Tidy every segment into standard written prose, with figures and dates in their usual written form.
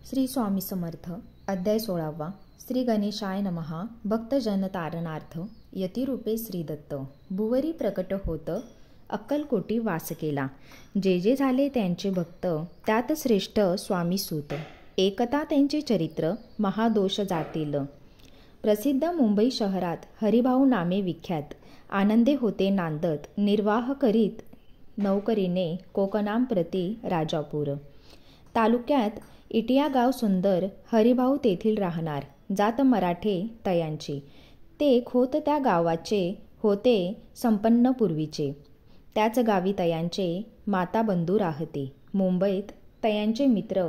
श्री स्वामी समर्थ. अध्याय 16. श्री गणेशाय नमः. भक्तजन तारणार्थ. यतिरूपे श्री दत्त. भुवरी प्रकट होत अक्कलकोटी वास केला. जे जे झाले त्यांचे भक्त, त्यात श्रेष्ठ स्वामी सूत. एकता त्यांचे चरित्र महादोष जातील. प्रसिद्ध मुंबई शहरात हरिभाऊ नामे विख्यात. आनंदे होते नांदत, निर्वाह करीत नौकरीने कोकणाम प्रति राजापूर. तालुक्यात इटिया गाव सुंदर. हरिभाऊ तेथील राहणार. जात मराठे तयांची. ते खोत त्या गावाचे होते संपन्न पूर्वीचे. त्याच गावी तयांचे माता बंधू राहते. मुंबईत तयांचे मित्र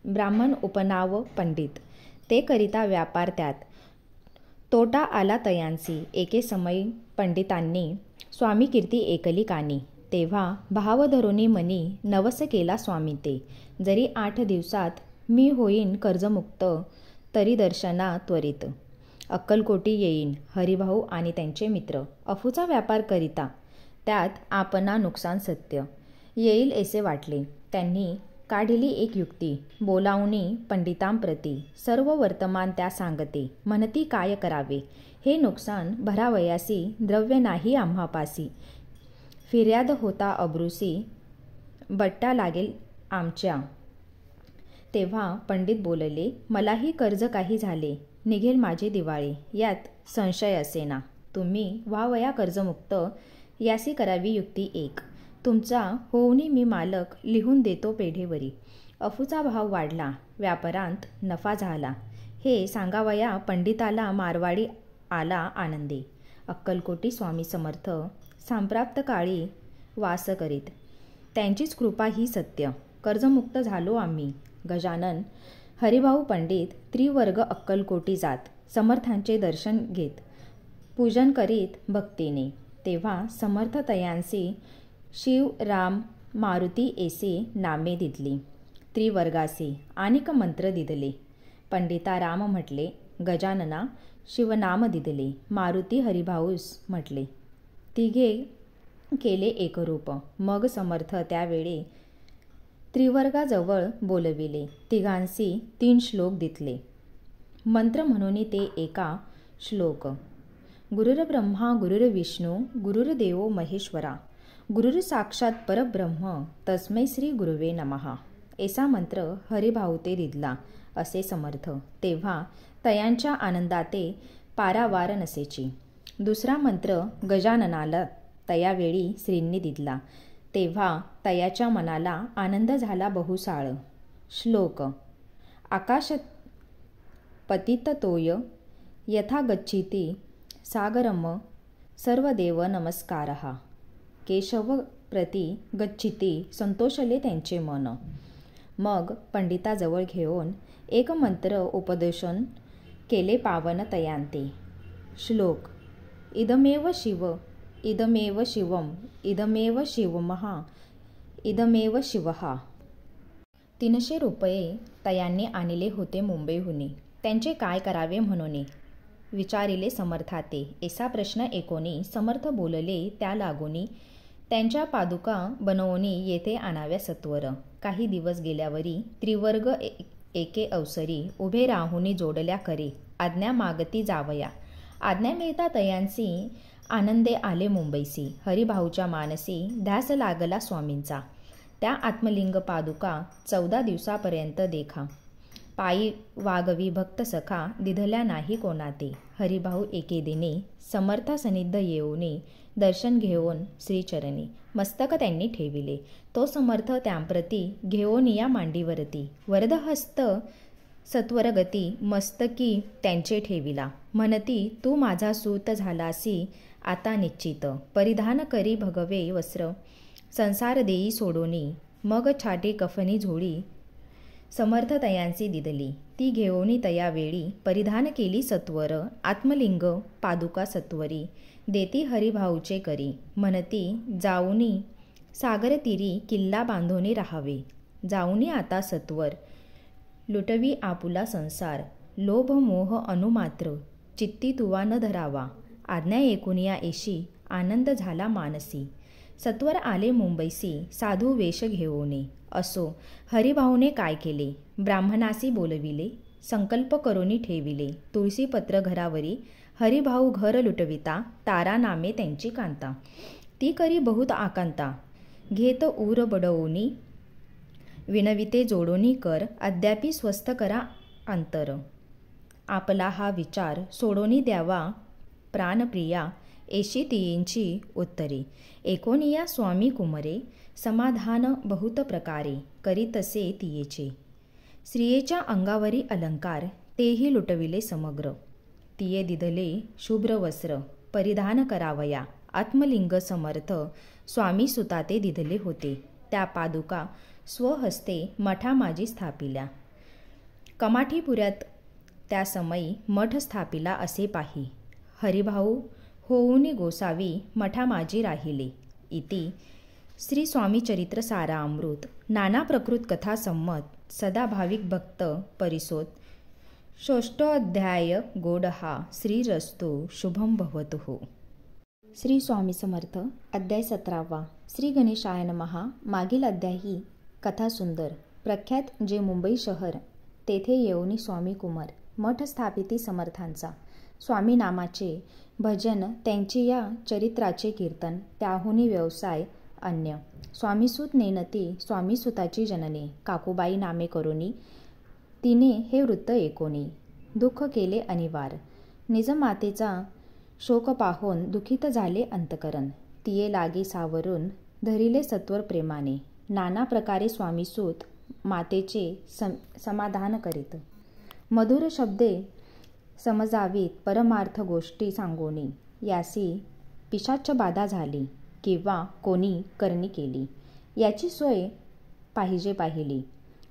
ब्राह्मण उपनाव पंडित. ते करिता व्यापार त्यात. तोटा आला तयांसी. एके समयी पंडितांनी स्वामी कीर्ती ऐकली कानी. तेव्हा भाव धरुनी मनी नवस केला स्वामी ते. जरी 8 दिवसात मी होईन कर्जमुक्त, तरी दर्शना त्वरित अक्कलकोटी येईन. हरिभाऊ आणि त्यांचे मित्र अफूचा व्यापार करिता. त्यात आपणा नुकसान सत्य येईल असे वाटले. त्यांनी काढली एक युक्ती. बोलावणी पंडितांप्रती सर्व वर्तमान त्या सांगते. म्हणती काय करावे, हे नुकसान भरावयासी द्रव्य नाही आम्हापासी. फिर्याद होता अब्रूसी, बट्टा लागेल आमच्या. तेव्हा पंडित बोलले, मलाही कर्ज काही झाले, निघेल माझी दिवाळी, यात संशय असेना. तुम्ही व्हावया कर्जमुक्त, यासी करावी युक्ती एक. तुमचा होऊनी मी मालक लिहून देतो पेढेवरी. अफूचा भाव वाढला, व्यापारांत नफा झाला, हे सांगावया पंडिताला मारवाडी आला आनंदी. अक्कलकोटी स्वामी समर्थ सांप्राप्त काळी वास करीत. त्यांचीच कृपा ही सत्य. कर्जमुक्त झालो आम्ही. गजानन हरिभाऊ पंडित त्रिवर्ग अक्कलकोटी जात. समर्थांचे दर्शन घेत, पूजन करीत भक्तीने. तेव्हा समर्थ तयांसी शिव राम मारुती ऐसी नामे दिदली. त्रिवर्गासी अनेक मंत्र दिदले. पंडिता राम म्हटले, गजानना शिवनाम दिदले. मारुती हरिभाऊस म्हटले. तिघे केले एकरूप. मग समर्थ त्यावेळी त्रिवर्गाजवळ बोलविले. तिघांसी 3 श्लोक दितले. मंत्र म्हणून ते एका श्लोक. गुरुर्ब्रह्मा गुरुर्विष्णू गुरुर्देवो महेश्वरा गुरुर साक्षात परब्रह्म तस्मै श्री गुरुवे नमः. ऐसा मंत्र हरिभाऊ ते दिदला असे समर्थ. तेव्हा तयांच्या आनंदाते पारावार नसेची. दुसरा मंत्र गजाननाला तयावेळी श्रींनी दिदला. तेव्हा तयाच्या मनाला आनंद झाला बहुसाळ. श्लोक. आकाश पतिततोय यथा गच्छिती सागरम सर्वदेव नमस्कारः. केशव प्रति गच्छिती संतोषले त्यांचे मन. मग पंडिताजवळ घेऊन एक मंत्र उपदेशन केले पावन तयांते. श्लोक. इदमेव शिव इदमेव शिवम इदमेव शिवमः इदमेव शिवः. 300 रुपये तयांनी आणले होते मुंबईहुनी. त्यांचे काय करावे म्हणून विचारिले समर्थाते. ऐसा प्रश्न ऐकोनी समर्थ बोलले त्या लागोनी, त्यांच्या पादुका बनवूनी येथे आणाव्या सत्वर. काही दिवस गेल्यावरी त्रिवर्ग एके अवसरी उभे राहुनी जोडल्या करे. आज्ञा मागती जावया. आज्ञा मिळता तयांसी आनंदे आले मुंबईसी. हरिभाऊच्या मानसी ध्यास लागला स्वामींचा. त्या आत्मलिंग पादुका 14 दिवसापर्यंत देखा. पायी वागवी भक्त सखा दिधल्या नाही कोणाते. हरिभाऊ एके दिनी समर्थासनिध येऊनी दर्शन घेऊन श्रीचरणी मस्तक त्यांनी ठेविले. तो समर्थ त्यांप्रती घेऊन या मांडीवरती वरदहस्त सत्वरगती मस्तकी त्यांचे ठेविला. म्हणती, तू माझा सूत झालासी आता निश्चित. परिधान करी भगवे वस्त्र संसार देई सोडोनी. मग छाटी कफनी झोळी समर्थ तयांसी दिदली. ती घेऊनी तयावेळी परिधान केली सत्वर. आत्मलिंग पादुका सत्वरी देती हरिभाऊचे करी. म्हणती, जाऊनी सागर तीरी किल्ला बांधोनी राहावे. जाऊनी आता सत्वर लुटवी आपुला संसार. लोभ मोह अनुमात्र चित्ती तुवा न धरावा. आज्ञा ऐकुनिया ऐशी आनंद झाला मानसी. सत्वर आले मुंबईसी साधू वेश घेऊने. असो हरिभाऊने काय केले, ब्राह्मणासी बोलविले, संकल्प करोनी ठेविले. तुळशीपत्र घरावरी हरिभाऊ घर लुटविता, तारा नामे त्यांची कांता. ती करी बहुत आकांता, घेत ऊर बडवोनी, विनविते जोडोनी कर, अद्यापि स्वस्थ करा अंतर. आपला हा विचार सोडोनी द्यावा प्राणप्रिया, एशी तियेंची उत्तरे. एकोनिया स्वामी कुमरे, समाधान बहुत प्रकारे, करी तसे तियेचे. स्त्रियेच्या अंगावरी अलंकार, तेही लुटविले समग्र. तिये दिधले शुभ्र वस्त्र, परिधान करावया. आत्मलिंग समर्थ स्वामी सुता ते दिधले होते. त्या पादुका स्वहस्ते मठा माझी स्थापिल्या. कमाठीपुऱ्यात त्या समयी मठ स्थापिला असे पाही. हरिभाऊ होऊनी गोसावी, मठा माझी राहिले. इति श्री स्वामी चरित्र सारामृत. नाना प्रकृत कथा संमत, सदा भाविक भक्त परिसोत. षष्ठोऽध्याय गोडहा. श्रीरस्तु शुभम भवतु. श्री स्वामी समर्थ. अध्याय 17. श्री गणेशाय नमः. मागील अध्याय ही कथा सुंदर. प्रख्यात जे मुंबई शहर, तेथे येऊनी स्वामी कुमार मठ स्थापिती समर्थांचा. स्वामी नामाचे भजन, त्यांची या चरित्राचे कीर्तन, त्याहुनी व्यवसाय अन्य. स्वामीसूत नेनती स्वामीसुताची जननी, काकूबाई नामे करोनी. तिने हे वृत्त ऐकोनी दुःख केले अनिवार. निज मातेचा शोक पाहून दुखित झाले अंतकरण. तिये लागी सावरून धरिले सत्वर प्रेमाने. नाना प्रकारे स्वामीसूत मातेचे समाधान करीत. मधुर शब्दे समजावीत, परमार्थ गोष्टी सांगोनी. यासी पिशाच्च बाधा झाली, किंवा कोणी करणी केली, याची सोय पाहिली.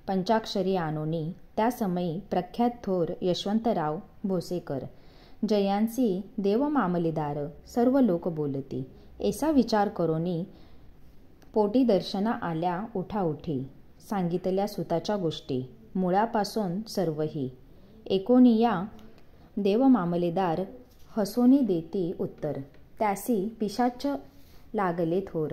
पंचाक्षरी आणोनी. त्या समयी प्रख्यात थोर यशवंतराव भोसेकर, जयांसी देव मामलेदार, सर्व लोक बोलती. ऐसा विचार करोनी पोटी दर्शना आल्या उठाउठी. सांगितल्या सुताच्या गोष्टी, मुळापासून सर्वही. एकोनिया देव मामलेदार हसोनी देती उत्तर. त्यासी पिशाच्च लागले थोर.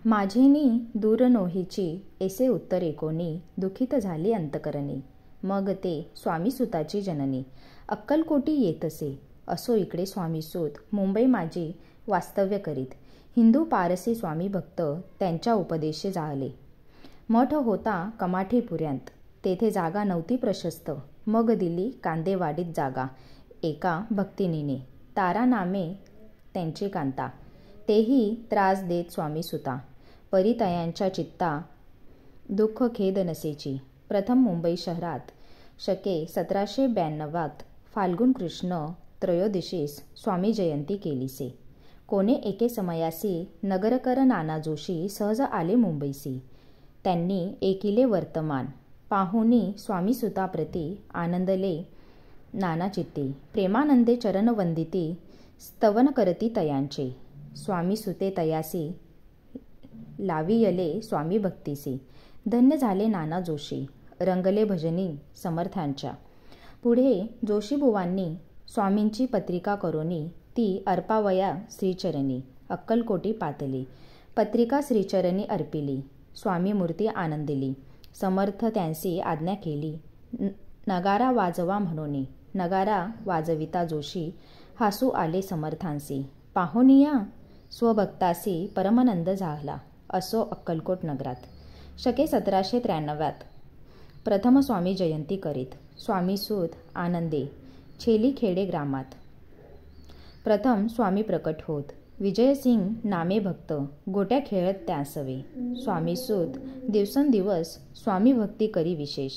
माझेनी दूर नोहीची, ऐसे उत्तर एकोनी दुखित झाली अंतकरणी. मग ते स्वामीसुताची जननी अक्कलकोटी येतसे. असो इकडे स्वामीसूत मुंबई माझी वास्तव्य करीत. हिंदू पारसी स्वामी भक्त त्यांच्या उपदेशे जाळले. मठ होता कमाठीपुऱ्यांत. तेथे जागा नव्हती प्रशस्त. मग दिली कांदेवाडीत जागा एका भक्तिनीने. तारा नामे त्यांची कांता. तेही त्रास देत स्वामीसुता. परितयांच्या चित्ता दुःख खेद नसेची. प्रथम मुंबई शहरात शके 1792 फाल्गुन कृष्ण त्रयोदशीस स्वामी जयंती केलीसे. कोणे एके समयासी नगरकर नाना जोशी सहज आले मुंबईसी. त्यांनी ऐकिले वर्तमान. पाहुनी स्वामीसुताप्रती आनंदले नाना चित्ती. प्रेमानंदे चरण वंदिती, स्तवन करती तयांचे. स्वामीसुते तयासी लावियले स्वामी भक्तीसी. धन्य झाले नाना जोशी, रंगले भजनी समर्थांच्या. पुढे जोशीबुवांनी स्वामींची पत्रिका करोनी ती अर्पावया श्रीचरणी. अक्कलकोटी पातली. पत्रिका श्रीचरणी अर्पिली. स्वामी मूर्ती आनंदिली. समर्थ त्यांसी आज्ञा केली, नगारा वाजवा म्हणून. नगारा वाजविता जोशी हासू आले समर्थांसी. पाहुनिया स्वभक्तासी परमानंद झाला. असो अक्कलकोट नगरात शके 1793 प्रथम स्वामी जयंती करीत. स्वामीसूत आनंदे छेलीखेडे ग्रामात. प्रथम स्वामी प्रकट होत. विजयसिंग नामे भक्त गोट्या खेळत त्यासवे. स्वामीसूत दिवसेंदिवस स्वामी भक्ती करी विशेष.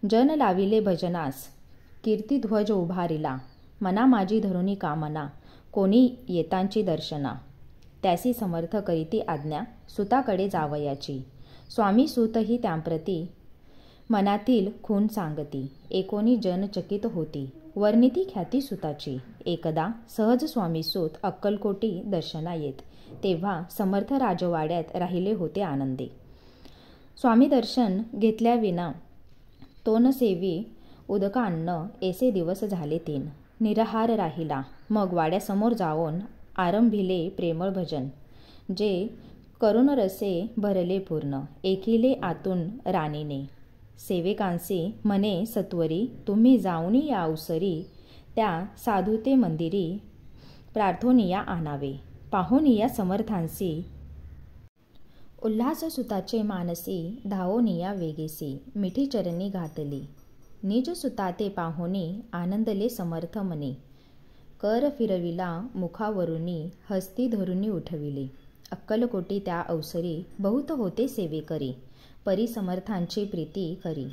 जन लाविले भजनास, कीर्तिध्वज उभारिला. मना माझी धरुनी कामना, कोणी येतांची दर्शना. त्यासी समर्थ करीती आज्ञा, सुताकडे जावयाची. स्वामीसूतही त्यांप्रती मनातील खून सांगती. एकोणी जन चकित होती. वर्णिती ख्याती सुताची. एकदा सहज स्वामीसूत अक्कलकोटी दर्शना येत. तेव्हा समर्थ राजवाड्यात राहिले होते आनंदे. स्वामी दर्शन घेतल्याविना तोनसेवी उदकान्न ऐसे दिवस झाले 3. निराहार राहिला. मग वाड्यासमोर जाऊन आरंभिले प्रेमळ भजन. जे करुण रसे भरले पूर्ण, एकिले आतून राणीने. सेवेकांसी म्हणे सत्वरी, तुम्ही जाऊनी या अवसरी, त्या साधुते मंदिरी प्रार्थोनिया आणावे. पाहोनिया समर्थांसी, उल्हास सुताचे मानसी, धावोनिया वेगेसी. मिठी चरणी घातली, निज सुता ते पाहोनी, आनंदले समर्थ मने. कर फिरविला मुखावरुनी, हस्ती धरुनी उठविले. अक्कलकोटी त्या अवसरी, बहुत होते सेवेकरी, परी समर्थांची प्रीती करी.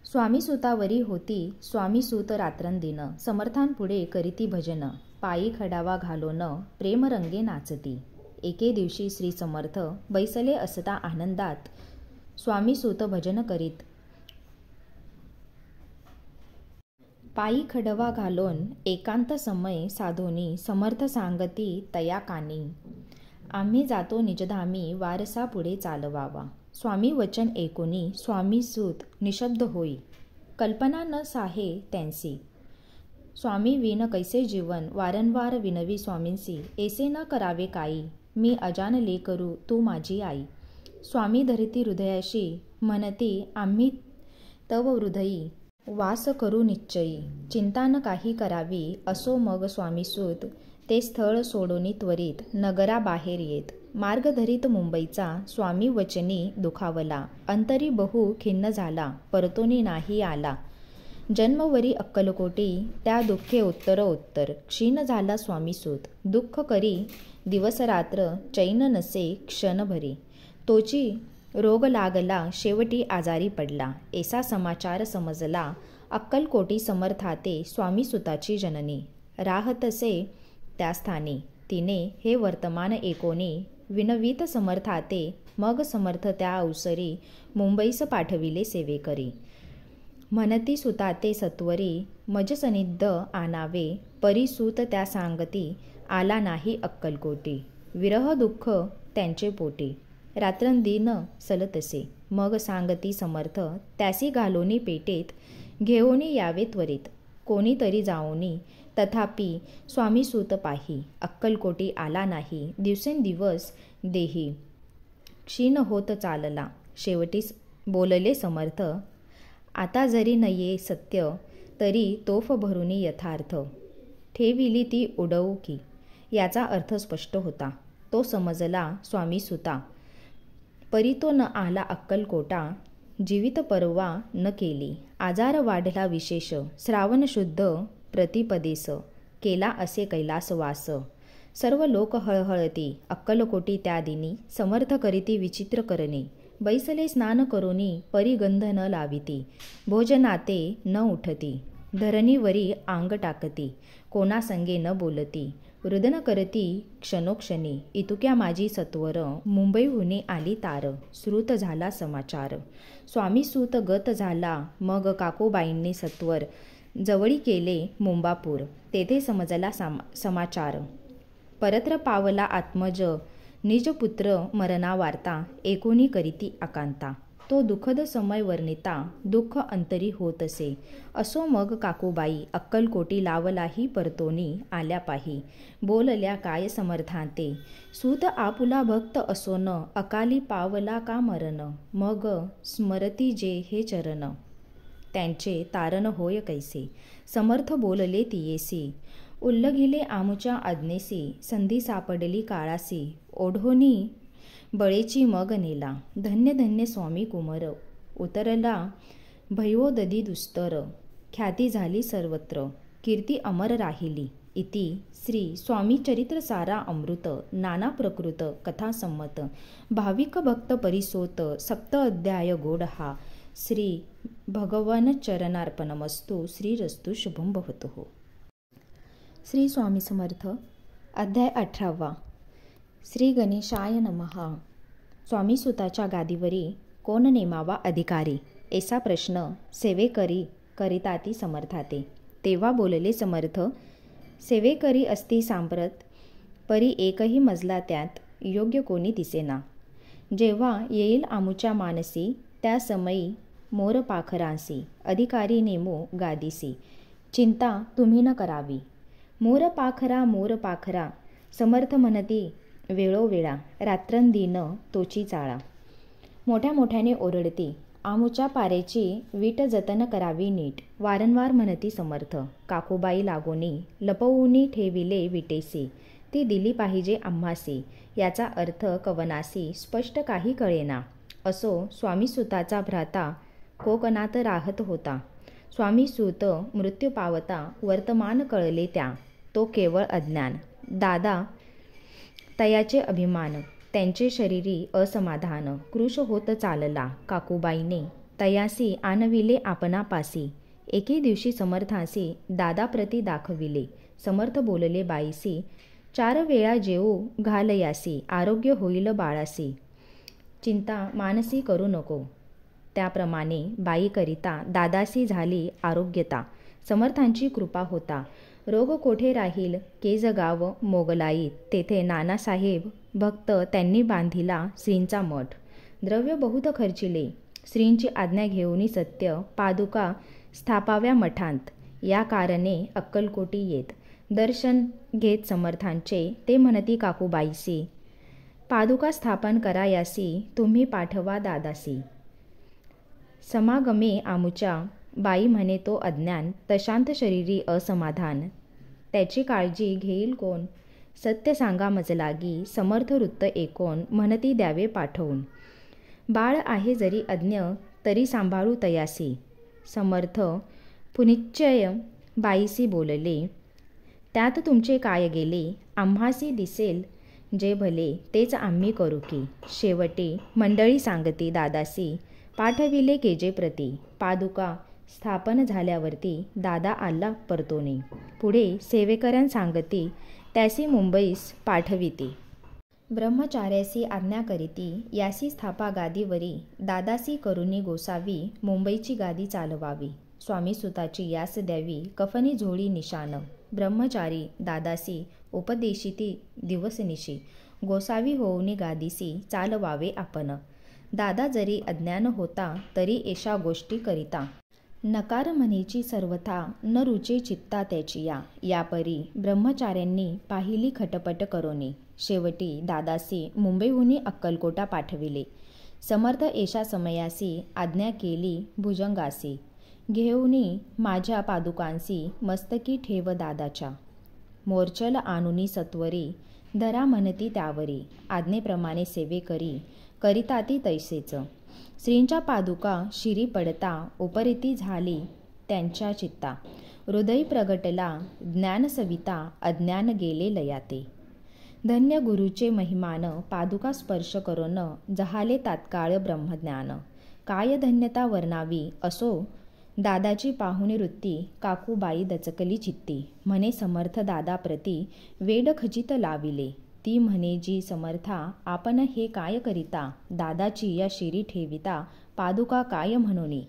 स्वामी सुतावरी होती स्वामी सूत रात्रंदिन, समर्थांपुढे करीती भजन, पायी खडावा घालोन प्रेमरंगे नाचती. एके दिवशी श्री समर्थ बैसले असता आनंदात, स्वामी सूत भजन करीत. पायी खडवा घालोन एकांत समय साधोनी, समर्थ सांगती तया कानी. आम्ही जातो निजधामी, वारसा पुढे चालवावा. स्वामी वचन ऐकोनी, स्वामी सूत निशब्द होई. कल्पना न साहे त्यांसी, स्वामी विन कैसे जीवन. वारंवार विनवी स्वामींसी, ऐसे न करावे काई. मी अजानले करू तू माझी आई. स्वामी धरती हृदयाशी, म्हणती आम्ही तव हृदयी. वास करू निश्चयी, चिंता न काही करावी. असो मग स्वामीसूत ते स्थळ सोडोनी त्वरित, नगराबाहेर येत. मार्ग धरीत मुंबईचा, स्वामी वचनी दुखावला. अंतरी बहु खिन्न झाला, परतोनी नाही आला. जन्मवरी अक्कलकोटी, त्या दुःखे उत्तर क्षीण झाला स्वामीसूत. दुःख करी दिवसरात्र, चैन नसे क्षणभरी. तोची रोग लागला, शेवटी आजारी पडला. ऐसा समाचार समजला, अक्कलकोटी समर्थाते स्वामीसुताची जननी. राहतसे त्या स्थानी, तिने हे वर्तमान ऐकोनी, विनवीत समर्थाते. मग समर्थ त्या अवसरी, मुंबईस पाठविले सेवेकरी. म्हणती सुताते सत्वरी, मज सनिध आणावे. परी सूत त्या सांगती, आला नाही अक्कलकोटी. विरह दुःख त्यांचे पोटी, रात्रंदिन सलतसे. मग सांगती समर्थ, त्यासी घालोनी पेटेत, घेऊनी यावे त्वरित. कोणीतरी जाऊनी, तथापि स्वामीसूत पाही. अक्कलकोटी आला नाही, दिवसेंदिवस देही क्षीण होत चालला. शेवटी बोलले समर्थ, आता जरी नये सत्य, तरी तोफ भरुनी यथार्थ. ठेविली ती उडवू की, याचा अर्थ स्पष्ट होता. तो समजला स्वामीसुता, परी तो न आला अक्कलकोटा. जीवित परवा न केली, आजार वाढला विशेष. श्रावण शुद्ध प्रतिपदेस, केला असे कैलासवास. सर्व लोक हळहळती, अक्कलकोटी त्या दिनी. समर्थ करीती विचित्र करणी, बैसले स्नान करोनी, परी गंध न लाविती. भोजनाते न उठती, धरणीवरी आंग टाकती. कोणासंगे न बोलती, रुदन करती क्षणोक्षणी. इतुक्या माझी सत्वर, मुंबईहुनी आली तार. श्रुत झाला समाचार, स्वामीसूत गत झाला. मग काकूबाईंनी सत्वर जवळी केले मुंबापूर. तेथे समजला समाचार, परत्र पावला आत्मज. निजपुत्र मरणा वार्ता, ऐकोनी करीती आकांता. तो दुःखद समय वर्णिता, दुःख अंतरी होतसे. असो मग काकूबाई, अक्कलकोटी लावलाही परतोनी आल्या पाही. बोलल्या काय समर्थांते, सूत आपुला भक्त असोन, अकाली पावला का मरण. मग स्मरती जे हे चरण, त्यांचे तारण होय कैसे. समर्थ बोलले तियेसी, उल्लघिले आमुच्या आज्ञेसी. संधी सापडली काळासी, ओढोनी बळेची मग नेला. धन्य धन्य स्वामी कुमर, उतरला भयोदधी दुस्तर. ख्याती झाली सर्वत्र, कीर्ती अमर राहिली. इति श्री स्वामी चरित्र सारा अमृत, नाना प्रकृत कथा संमत. भाविक भक्त परिसोत, सप्त अध्याय गोड हा. श्री भगवन चरणार्पणमस्तु. श्रीरस्तु शुभम भवतु. श्री स्वामी समर्थ. अध्याय 18. श्री गणेशाय नमः. स्वामीसुताच्या गादीवरी कोण नेमावा अधिकारी, ऐसा प्रश्न सेवेकरी करिताती समर्थाते. तेव्हा बोलले समर्थ, सेवेकरी असती सांप्रत, परी एकही मजला त्यात योग्य कोणी दिसेना. जेव्हा येईल आमुच्या मानसी, त्या समयी मोर पाखरांसी. अधिकारी नेमो गादीसी, चिंता तुम्ही न करावी. मोर पाखरा समर्थ म्हणती, वेळोवेळा रात्रंदिन तोची चाळा. मोठ्या मोठ्याने ओरडती, आमुच्या पारेची वीट जतन करावी नीट. वारंवार म्हणती समर्थ. काकूबाई लागोनी लपवूनी ठेविले विटेसी. ती दिली पाहिजे आम्हासी. याचा अर्थ कवनासी स्पष्ट काही कळेना. असो स्वामीसुताचा भ्राता कोकणात राहत होता. स्वामीसुत मृत्यू पावता वर्तमान कळले त्या. तो केवळ अज्ञान. दादा तयाचे अभिमान. त्यांचे शरीरी असमाधान. कृश होत चालला. काकूबाईने तयासी आणविले आपणापासी. एके दिवशी समर्थासी दादाप्रती दाखविले. समर्थ बोलले बाईसी, 4 वेळा जेवू घालयासी. आरोग्य होईल बाळासी. चिंता मानसी करू नको. त्याप्रमाणे बाईकरिता दादासी झाली आरोग्यता. समर्थांची कृपा होता. रोग कोठे राहील केजगाव मोगलाईत. तेथे नानासाहेब भक्त त्यांनी बांधिला श्रींचा मठ. द्रव्य बहुत खर्चिले. श्रींची आज्ञा घेऊनी सत्य पादुका स्थापाव्या मठांत. या कारणे अक्कलकोटी येत. दर्शन घेत समर्थांचे ते म्हणती काकूबाईसी, पादुका स्थापन करायासी तुम्ही पाठवा दादासी. समागमे आमुच्या. बाई म्हणे तो अज्ञान. तशांत शरीरी असमाधान. त्याची काळजी घेईल कोण. सत्य सांगा मजलागी. समर्थ वृत्त ऐकोन म्हणती द्यावे पाठवून. बाळ आहे जरी अज्ञ तरी सांभाळू तयासी. समर्थ पुनिश्चय बाईसी बोलले, त्यात तुमचे काय गेले. आम्हासी दिसेल जे भले तेच आम्ही करू की. शेवटी मंडळी सांगती दादासी पाठविले केजे प्रती. पादुका स्थापन झाल्यावरती दादा आला परतोनी. पुढे सेवेकऱ्यां सांगती त्यासी मुंबईस पाठविती. ब्रह्मचार्यासी आज्ञा करीती. यासी स्थापा गादीवरी. दादासी करुणी गोसावी. मुंबईची गादी चालवावी. स्वामीसुताची यास द्यावी कफनी झोळी निशान. ब्रह्मचारी दादासी उपदेशिती दिवसनिशी. गोसावी होऊनी गादीसी चालवावे आपण. दादा जरी अज्ञान होता तरी एषा गोष्टी करिता. नकार म्हणीची सर्वथा न रुचे चित्ता त्याची या. यापरी ब्रह्मचार्यांनी पाहिली खटपट करोनी. शेवटी दादासी मुंबईहूनी अक्कलकोटा पाठविले. समर्थ एषा समयासी आज्ञा केली भुजंगासी. घेऊनी माझ्या पादुकांसी मस्तकी ठेव दादाच्या. मोर्चल आणुनी सत्वरी धरा म्हणती त्यावरी. आज्ञेप्रमाणे सेवेकरी करिता ती तैसेच. श्रींच्या पादुका शिरी पडता उपरीती झाली त्यांच्या चित्ता. हृदय प्रगटला ज्ञानसविता अज्ञान गेले लयाते. धन्य गुरुचे महिमान पादुका स्पर्श करून जहाले तात्काळ ब्रह्मज्ञान. काय धन्यता वर्णावी असो दादाची पाहुणी वृत्ती. काकूबाई दचकली चित्ती. म्हणे समर्थ दादाप्रती वेड खचित लाविले. ती म्हणे जी समर्था आपण हे काय करिता. दादाची या शिरी ठेविता पादुका काय म्हणूनी.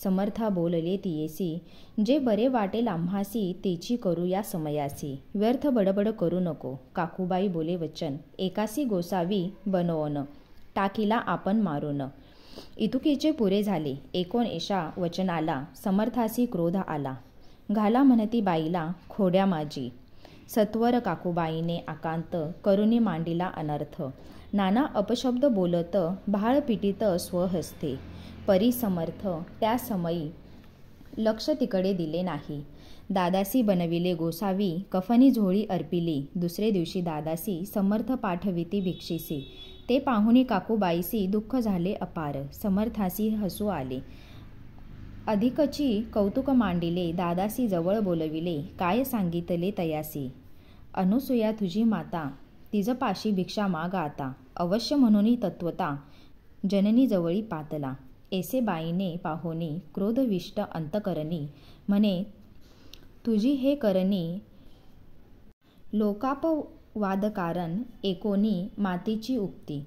समर्था बोलले तियेसी जे बरे वाटेल आम्हासी तेची करू या समयासी. व्यर्थ बडबड करू नको. काकूबाई बोले वचन एकासी गोसावी बनवून टाकीला आपण मारून. इतुकीचे पुरे झाले. ऐकोन एषा वचनाला समर्थासी क्रोध आला. घाला म्हणती बाईला खोड्या माझी. सत्वर काकूबाईने आकांत करुणी मांडिला अनर्थ. नाना अपशब्द बोलत भाळ पिटीत स्वहस्ते. परी समर्थ त्या समयी लक्ष तिकडे दिले नाही. दादासी बनविले गोसावी कफनी झोळी अर्पिली. दुसरे दिवशी दादासी समर्थ पाठविती भिक्षीसी. ते पाहुणी काकूबाईसी दुःख झाले अपार. समर्थासी हसू आले. अधिकची कौतुक मांडिले. दादासी जवळ बोलविले. काय सांगितले तयासी. अनुसूया तुझी माता तिजपाशी भिक्षा माग आता. अवश्य म्हणून तत्वता जननी जवळी पातला. ऐसे बाईने पाहोनी क्रोधविष्ट अंतकरणी. म्हणे तुझी हे करणी लोकापवादकारण एकोनी मातेची उक्ती.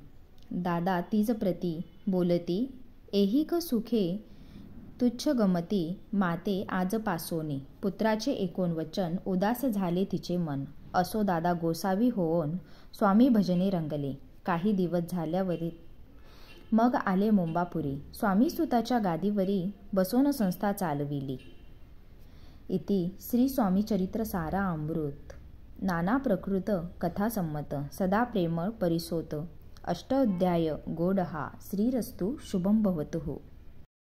दादा तिज प्रती बोलती ऐहिक सुखे तुच्छ गमती. माते आजपासोनी. पुत्राचे ऐकोन वचन उदास झाले तिचे मन. असो दादा गोसावी होऊन स्वामी भजने रंगले. काही दिवस झाल्यावरी मग आले मुंबापुरी. स्वामीसुताच्या गादीवरी बसवून संस्था चालविली. इति श्री स्वामी चरित्र सारा अमृत. नाना प्रकृत कथासंमत सदा प्रेमळ परिसोत अष्टाध्याय गोड हा श्रीरस्तु शुभम भवतु.